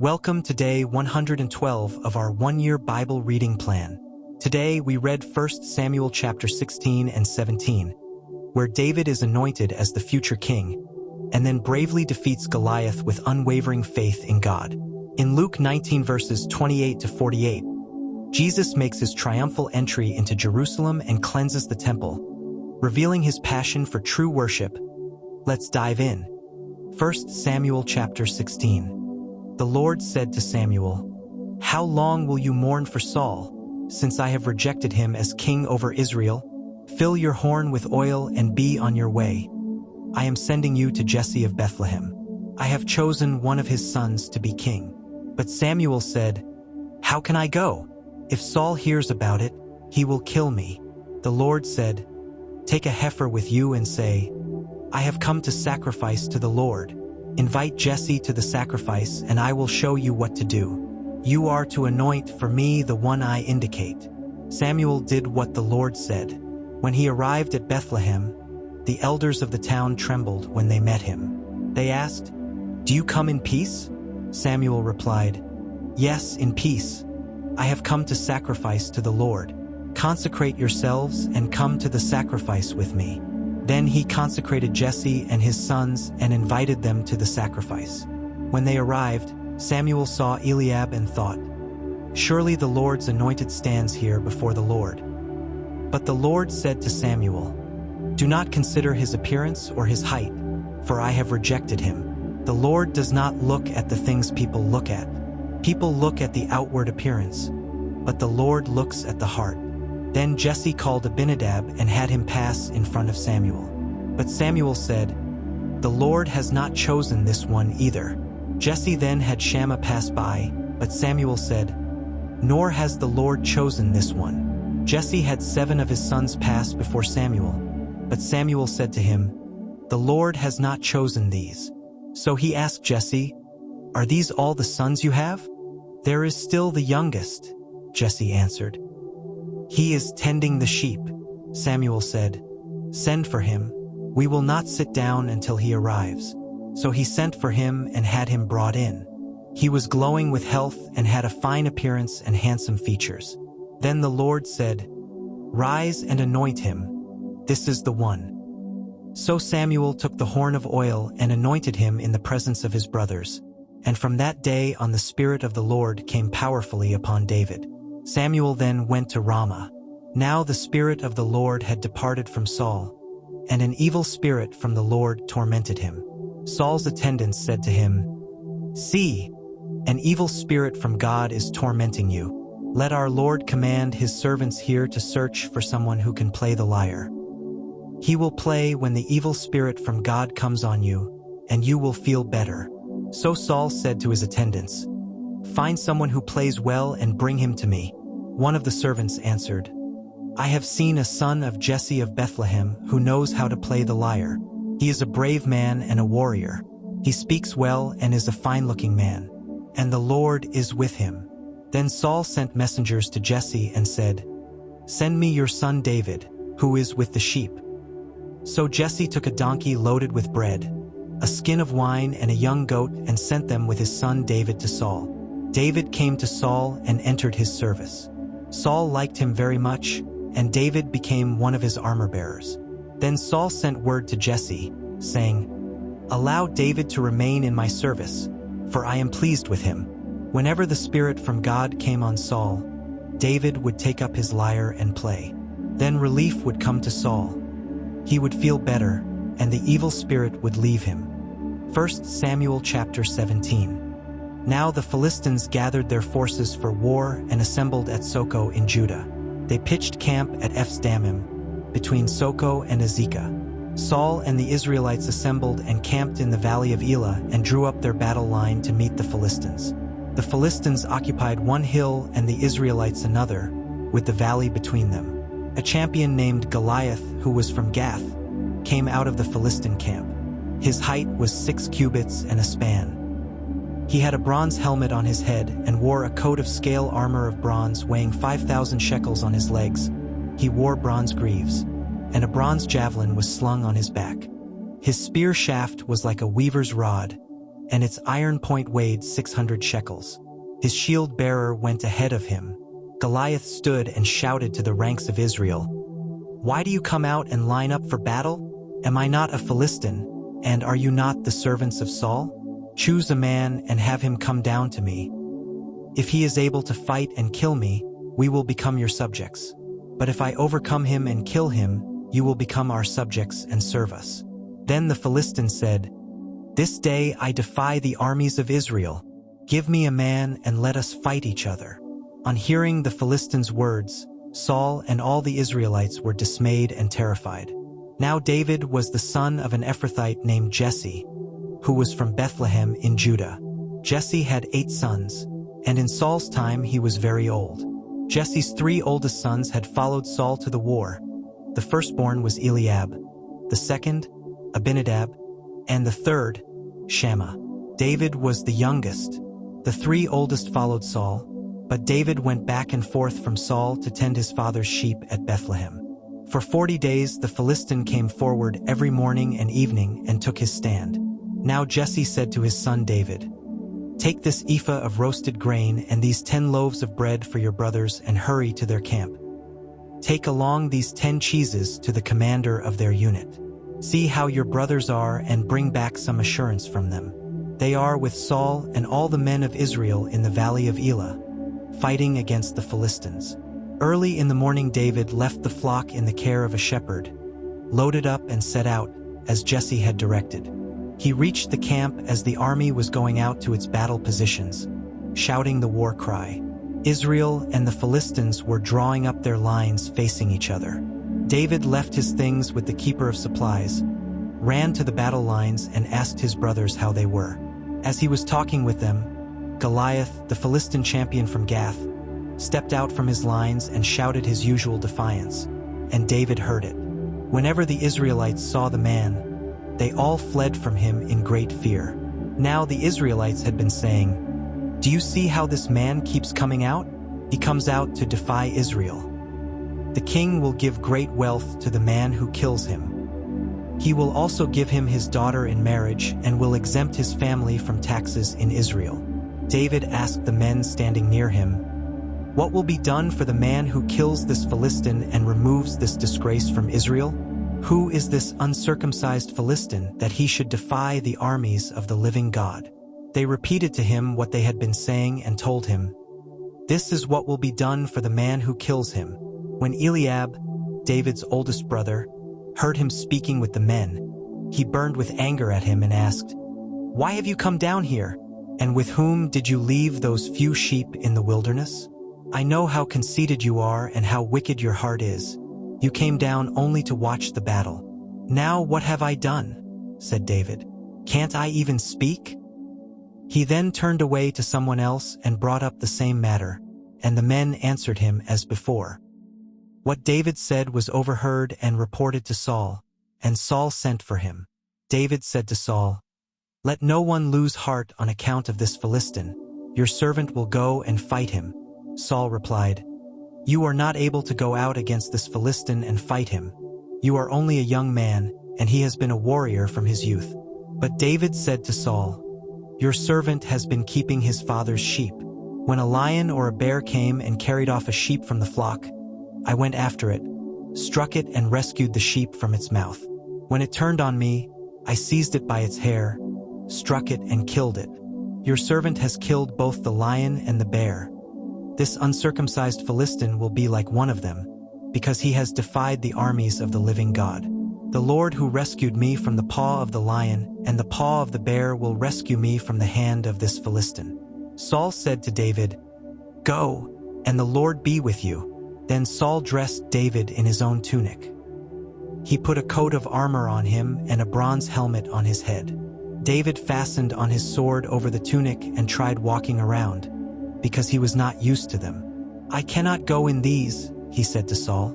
Welcome to day 112 of our one-year Bible reading plan. Today we read 1 Samuel chapter 16 and 17, where David is anointed as the future king, and then bravely defeats Goliath with unwavering faith in God. In Luke 19 verses 28 to 48, Jesus makes his triumphal entry into Jerusalem and cleanses the temple, revealing his passion for true worship. Let's dive in. 1 Samuel chapter 16. The Lord said to Samuel, "How long will you mourn for Saul, since I have rejected him as king over Israel? Fill your horn with oil and be on your way. I am sending you to Jesse of Bethlehem. I have chosen one of his sons to be king." But Samuel said, "How can I go? If Saul hears about it, he will kill me." The Lord said, "Take a heifer with you and say, 'I have come to sacrifice to the Lord.' Invite Jesse to the sacrifice, and I will show you what to do. You are to anoint for me the one I indicate." Samuel did what the Lord said. When he arrived at Bethlehem, the elders of the town trembled when they met him. They asked, "Do you come in peace?" Samuel replied, "Yes, in peace. I have come to sacrifice to the Lord. Consecrate yourselves and come to the sacrifice with me." Then he consecrated Jesse and his sons and invited them to the sacrifice. When they arrived, Samuel saw Eliab and thought, "Surely the Lord's anointed stands here before the Lord." But the Lord said to Samuel, "Do not consider his appearance or his height, for I have rejected him. The Lord does not look at the things people look at. People look at the outward appearance, but the Lord looks at the heart." Then Jesse called Abinadab and had him pass in front of Samuel. But Samuel said, "The Lord has not chosen this one either." Jesse then had Shammah pass by, but Samuel said, "Nor has the Lord chosen this one." Jesse had 7 of his sons pass before Samuel, but Samuel said to him, "The Lord has not chosen these." So he asked Jesse, "Are these all the sons you have?" "There is still the youngest," Jesse answered. "He is tending the sheep." Samuel said, "Send for him. We will not sit down until he arrives." So he sent for him and had him brought in. He was glowing with health and had a fine appearance and handsome features. Then the Lord said, "Rise and anoint him. This is the one." So Samuel took the horn of oil and anointed him in the presence of his brothers. And from that day on the Spirit of the Lord came powerfully upon David. Samuel then went to Ramah. Now the Spirit of the Lord had departed from Saul, and an evil spirit from the Lord tormented him. Saul's attendants said to him, "See, an evil spirit from God is tormenting you. Let our Lord command his servants here to search for someone who can play the lyre. He will play when the evil spirit from God comes on you, and you will feel better." So Saul said to his attendants, "Find someone who plays well and bring him to me." One of the servants answered, "I have seen a son of Jesse of Bethlehem who knows how to play the lyre. He is a brave man and a warrior. He speaks well and is a fine-looking man, and the Lord is with him." Then Saul sent messengers to Jesse and said, "Send me your son David, who is with the sheep." So Jesse took a donkey loaded with bread, a skin of wine, and a young goat, and sent them with his son David to Saul. David came to Saul and entered his service. Saul liked him very much, and David became one of his armor-bearers. Then Saul sent word to Jesse, saying, "Allow David to remain in my service, for I am pleased with him." Whenever the Spirit from God came on Saul, David would take up his lyre and play. Then relief would come to Saul. He would feel better, and the evil spirit would leave him. 1 Samuel chapter 17. Now the Philistines gathered their forces for war and assembled at Soko in Judah. They pitched camp at Ephs-Dammim, between Soko and Azekah. Saul and the Israelites assembled and camped in the valley of Elah and drew up their battle line to meet the Philistines. The Philistines occupied one hill and the Israelites another, with the valley between them. A champion named Goliath, who was from Gath, came out of the Philistine camp. His height was 6 cubits and a span. He had a bronze helmet on his head and wore a coat of scale armor of bronze weighing 5,000 shekels on his legs. He wore bronze greaves, and a bronze javelin was slung on his back. His spear shaft was like a weaver's rod, and its iron point weighed 600 shekels. His shield-bearer went ahead of him. Goliath stood and shouted to the ranks of Israel, "Why do you come out and line up for battle? Am I not a Philistine, and are you not the servants of Saul? Choose a man and have him come down to me. If he is able to fight and kill me, we will become your subjects. But if I overcome him and kill him, you will become our subjects and serve us." Then the Philistine said, "This day I defy the armies of Israel. Give me a man and let us fight each other." On hearing the Philistine's words, Saul and all the Israelites were dismayed and terrified. Now David was the son of an Ephrathite named Jesse, who was from Bethlehem in Judah. Jesse had 8 sons, and in Saul's time he was very old. Jesse's 3 oldest sons had followed Saul to the war. The firstborn was Eliab, the second, Abinadab, and the third, Shammah. David was the youngest. The 3 oldest followed Saul, but David went back and forth from Saul to tend his father's sheep at Bethlehem. For 40 days the Philistine came forward every morning and evening and took his stand. Now Jesse said to his son David, "Take this ephah of roasted grain and these 10 loaves of bread for your brothers and hurry to their camp. Take along these 10 cheeses to the commander of their unit. See how your brothers are and bring back some assurance from them. They are with Saul and all the men of Israel in the valley of Elah, fighting against the Philistines." Early in the morning David left the flock in the care of a shepherd, loaded up and set out, as Jesse had directed. He reached the camp as the army was going out to its battle positions, shouting the war cry. Israel and the Philistines were drawing up their lines facing each other. David left his things with the keeper of supplies, ran to the battle lines and asked his brothers how they were. As he was talking with them, Goliath, the Philistine champion from Gath, stepped out from his lines and shouted his usual defiance, and David heard it. Whenever the Israelites saw the man, they all fled from him in great fear. Now the Israelites had been saying, "Do you see how this man keeps coming out? He comes out to defy Israel. The king will give great wealth to the man who kills him. He will also give him his daughter in marriage and will exempt his family from taxes in Israel." David asked the men standing near him, "What will be done for the man who kills this Philistine and removes this disgrace from Israel? Who is this uncircumcised Philistine that he should defy the armies of the living God?" They repeated to him what they had been saying and told him, "This is what will be done for the man who kills him." When Eliab, David's oldest brother, heard him speaking with the men, he burned with anger at him and asked, "Why have you come down here? And with whom did you leave those few sheep in the wilderness? I know how conceited you are and how wicked your heart is. You came down only to watch the battle. Now what have I done?" said David. "Can't I even speak?" He then turned away to someone else and brought up the same matter, and the men answered him as before. What David said was overheard and reported to Saul, and Saul sent for him. David said to Saul, "Let no one lose heart on account of this Philistine. Your servant will go and fight him." Saul replied, "You are not able to go out against this Philistine and fight him. You are only a young man, and he has been a warrior from his youth." But David said to Saul, "Your servant has been keeping his father's sheep. When a lion or a bear came and carried off a sheep from the flock, I went after it, struck it and rescued the sheep from its mouth. When it turned on me, I seized it by its hair, struck it and killed it. Your servant has killed both the lion and the bear. This uncircumcised Philistine will be like one of them, because he has defied the armies of the living God. The Lord who rescued me from the paw of the lion and the paw of the bear will rescue me from the hand of this Philistine." Saul said to David, "Go, and the Lord be with you." Then Saul dressed David in his own tunic. He put a coat of armor on him and a bronze helmet on his head. David fastened on his sword over the tunic and tried walking around, because he was not used to them. "I cannot go in these," he said to Saul,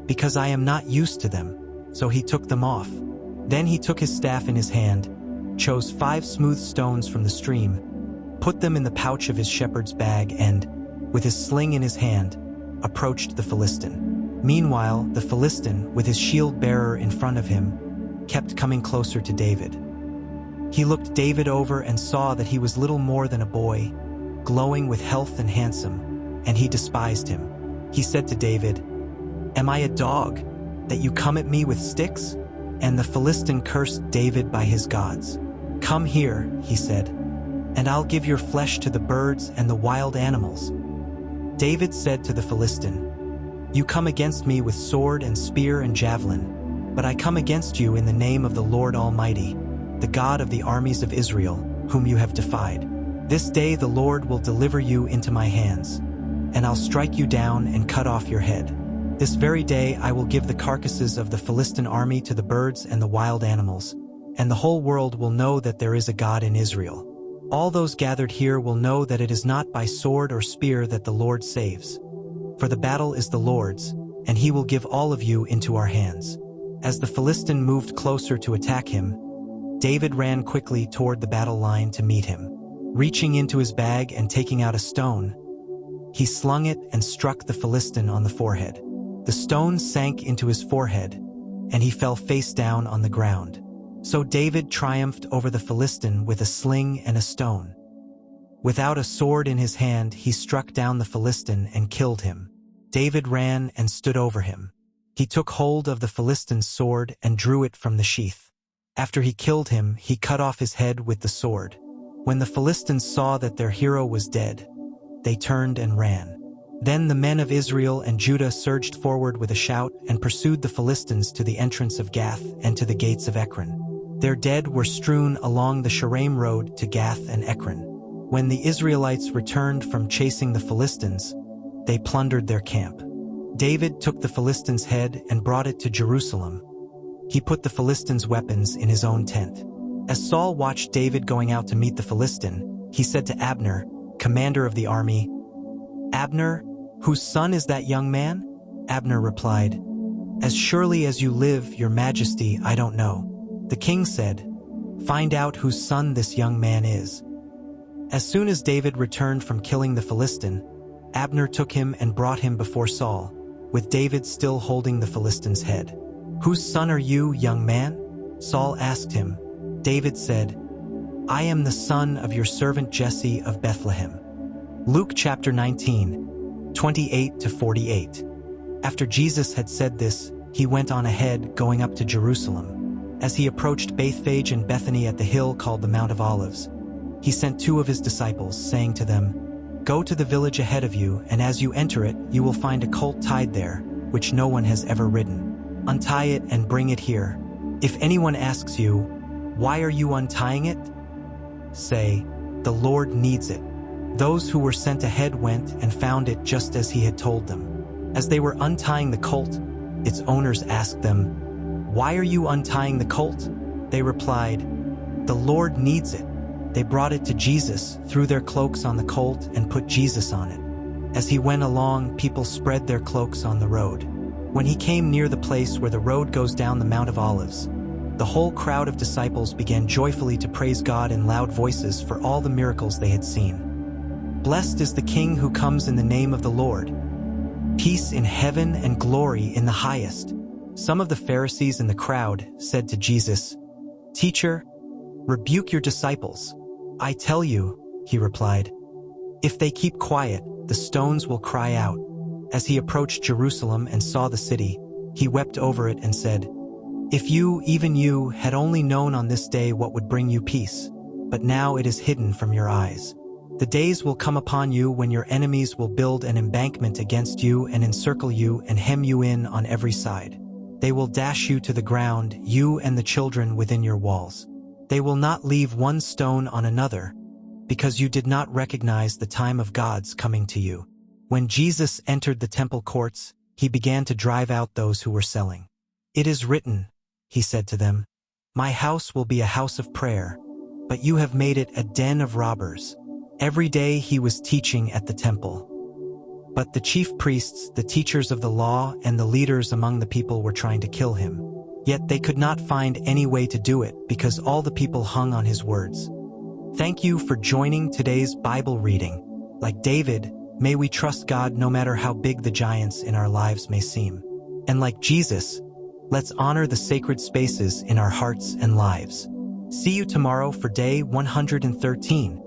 "because I am not used to them." So he took them off. Then he took his staff in his hand, chose 5 smooth stones from the stream, put them in the pouch of his shepherd's bag and, with his sling in his hand, approached the Philistine. Meanwhile, the Philistine, with his shield-bearer in front of him, kept coming closer to David. He looked David over and saw that he was little more than a boy, glowing with health and handsome, and he despised him. He said to David, "Am I a dog, that you come at me with sticks?" And the Philistine cursed David by his gods. "Come here," he said, "and I'll give your flesh to the birds and the wild animals." David said to the Philistine, "You come against me with sword and spear and javelin, but I come against you in the name of the Lord Almighty, the God of the armies of Israel, whom you have defied. This day the Lord will deliver you into my hands, and I'll strike you down and cut off your head. This very day I will give the carcasses of the Philistine army to the birds and the wild animals, and the whole world will know that there is a God in Israel. All those gathered here will know that it is not by sword or spear that the Lord saves. For the battle is the Lord's, and he will give all of you into our hands." As the Philistine moved closer to attack him, David ran quickly toward the battle line to meet him. Reaching into his bag and taking out a stone, he slung it and struck the Philistine on the forehead. The stone sank into his forehead, and he fell face down on the ground. So David triumphed over the Philistine with a sling and a stone. Without a sword in his hand, he struck down the Philistine and killed him. David ran and stood over him. He took hold of the Philistine's sword and drew it from the sheath. After he killed him, he cut off his head with the sword. When the Philistines saw that their hero was dead, they turned and ran. Then the men of Israel and Judah surged forward with a shout and pursued the Philistines to the entrance of Gath and to the gates of Ekron. Their dead were strewn along the Shaaraim road to Gath and Ekron. When the Israelites returned from chasing the Philistines, they plundered their camp. David took the Philistines' head and brought it to Jerusalem. He put the Philistines' weapons in his own tent. As Saul watched David going out to meet the Philistine, he said to Abner, commander of the army, "Abner, whose son is that young man?" Abner replied, "As surely as you live, your majesty, I don't know." The king said, "Find out whose son this young man is." As soon as David returned from killing the Philistine, Abner took him and brought him before Saul, with David still holding the Philistine's head. "Whose son are you, young man?" Saul asked him. David said, "I am the son of your servant Jesse of Bethlehem." Luke chapter 19, 28-48. After Jesus had said this, he went on ahead, going up to Jerusalem. As he approached Bethphage and Bethany at the hill called the Mount of Olives, he sent 2 of his disciples, saying to them, "Go to the village ahead of you, and as you enter it, you will find a colt tied there, which no one has ever ridden. Untie it and bring it here. If anyone asks you, 'Why are you untying it?' say, 'The Lord needs it.'" Those who were sent ahead went and found it just as he had told them. As they were untying the colt, its owners asked them, "Why are you untying the colt?" They replied, "The Lord needs it." They brought it to Jesus, threw their cloaks on the colt, and put Jesus on it. As he went along, people spread their cloaks on the road. When he came near the place where the road goes down the Mount of Olives, the whole crowd of disciples began joyfully to praise God in loud voices for all the miracles they had seen. "Blessed is the King who comes in the name of the Lord. Peace in heaven and glory in the highest." Some of the Pharisees in the crowd said to Jesus, "Teacher, rebuke your disciples." "I tell you," he replied, "if they keep quiet, the stones will cry out." As he approached Jerusalem and saw the city, he wept over it and said, "If you, even you, had only known on this day what would bring you peace, but now it is hidden from your eyes. The days will come upon you when your enemies will build an embankment against you and encircle you and hem you in on every side. They will dash you to the ground, you and the children within your walls. They will not leave one stone on another, because you did not recognize the time of God's coming to you." When Jesus entered the temple courts, he began to drive out those who were selling. "It is written," he said to them, "My house will be a house of prayer, but you have made it a den of robbers." Every day he was teaching at the temple. But the chief priests, the teachers of the law, and the leaders among the people were trying to kill him. Yet they could not find any way to do it because all the people hung on his words. Thank you for joining today's Bible reading. Like David, may we trust God no matter how big the giants in our lives may seem. And like Jesus, let's honor the sacred spaces in our hearts and lives. See you tomorrow for day 113.